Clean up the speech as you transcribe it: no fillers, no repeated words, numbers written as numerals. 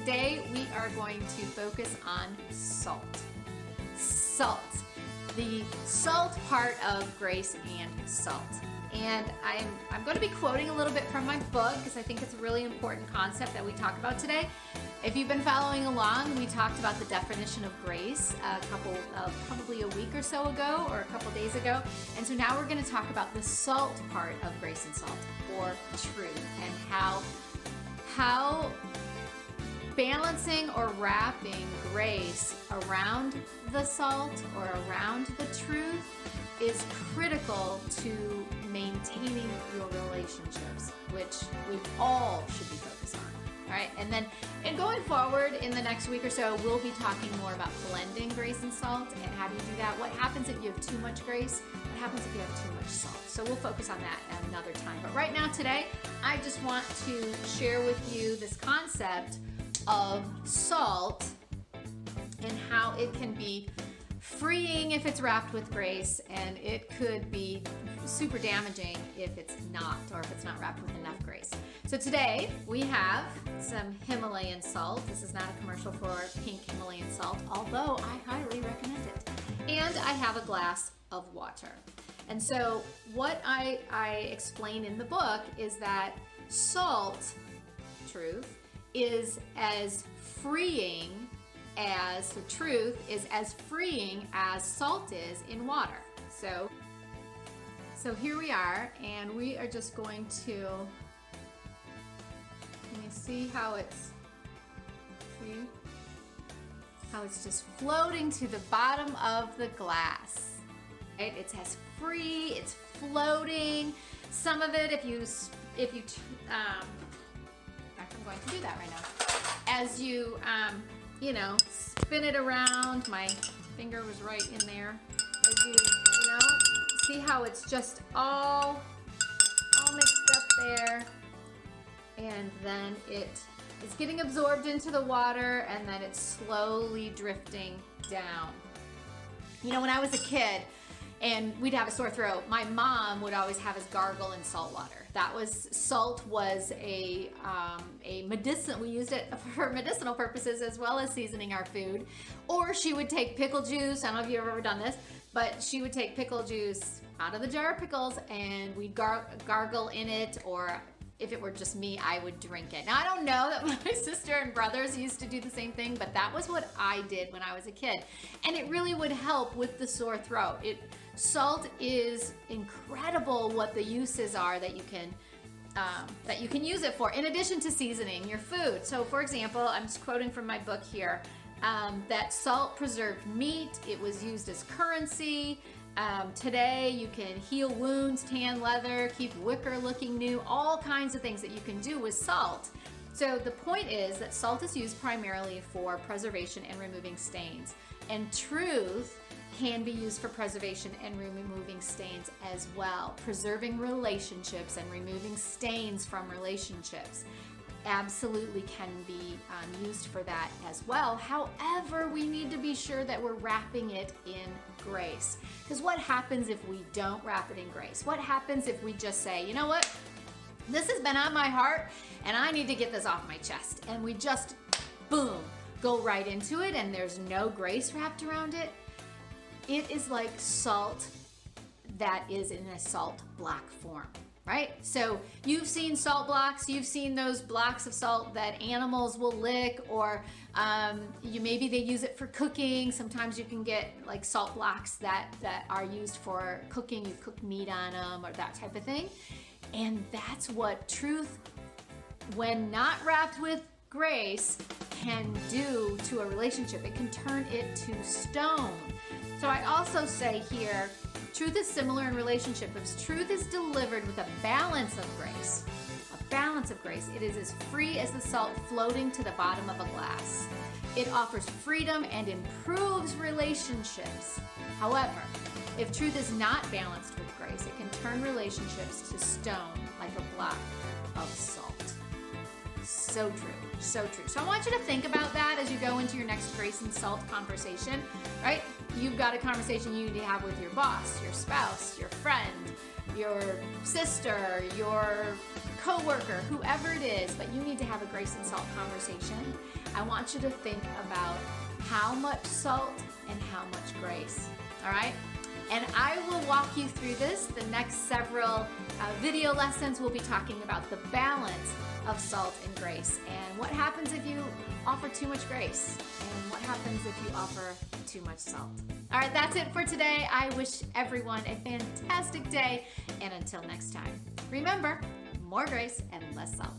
today we are going to focus on salt. Salt, the salt part of grace and salt. And I'm going to be quoting a little bit from my book because I think it's a really important concept that we talk about today. If you've been following along, we talked about the definition of grace probably a week or so ago or a couple days ago. And so now we're going to talk about the salt part of grace and salt, or truth, and how balancing or wrapping grace around the salt or around the truth is critical to maintaining your relationships, which we all should be focused on. All right, and going forward in the next week or so, we'll be talking more about blending grace and salt and how do you do that. What happens if you have too much grace? What happens if you have too much salt? So we'll focus on that at another time. But right now, today, I just want to share with you this concept of salt and how it can be freeing if it's wrapped with grace, and it could be super damaging if it's not, or if it's not wrapped with enough grace. So today we have some Himalayan salt. This is not a commercial for pink Himalayan salt, although I highly recommend it. And I have a glass of water. And so what I explain in the book is that salt, truth, is as freeing as the truth is as freeing as salt is in water. So here we are, and we are just going to, can you see how it's just floating to the bottom of the glass, right? It's as free, it's floating. Some of it, in fact, I'm going to do that right now. As you spin it around, my finger was right in there. As you see how it's just all mixed up there, and then it is getting absorbed into the water, and then it's slowly drifting down. When I was a kid and we'd have a sore throat, my mom would always have us gargle in salt water. Salt was a medicine. We used it for medicinal purposes as well as seasoning our food. Or she would take pickle juice. I don't know if you've ever done this, but she would take pickle juice out of the jar of pickles and we'd gargle in it, or if it were just me, I would drink it. Now, I don't know that my sister and brothers used to do the same thing, but that was what I did when I was a kid. And it really would help with the sore throat. Salt is incredible what the uses are that you can use it for, in addition to seasoning your food. So, for example, I'm just quoting from my book here, that salt preserved meat. It was used as currency. Today you can heal wounds, tan leather, keep wicker looking new, all kinds of things that you can do with salt. So the point is that salt is used primarily for preservation and removing stains. And truth can be used for preservation and removing stains as well. Preserving relationships and removing stains from relationships absolutely can be used for that as well. However, we need to be sure that we're wrapping it in grace. Because what happens if we don't wrap it in grace? What happens if we just say, you know what? This has been on my heart and I need to get this off my chest. And we just, boom, go right into it and there's no grace wrapped around it. It is like salt that is in a salt block form, right? So you've seen salt blocks, you've seen those blocks of salt that animals will lick, or maybe they use it for cooking. Sometimes you can get like salt blocks that are used for cooking. You cook meat on them or that type of thing. And that's what truth, when not wrapped with grace, can do to a relationship. It can turn it to stone. So I also say here, truth is similar in relationship. If truth is delivered with a balance of grace, it is as free as the salt floating to the bottom of a glass. It offers freedom and improves relationships. However, if truth is not balanced with grace, it can turn relationships to stone like a block of salt. So true, so true. So I want you to think about that as you go into your next grace and salt conversation, right? You've got a conversation you need to have with your boss, your spouse, your friend, your sister, your coworker, whoever it is, but you need to have a grace and salt conversation. I want you to think about how much salt and how much grace, all right? And I will walk you through this. The next several video lessons will be talking about the balance of salt and grace, and what happens if you offer too much grace, and what happens if you offer too much salt. All right, that's it for today. I wish everyone a fantastic day, and until next time, remember, more grace and less salt.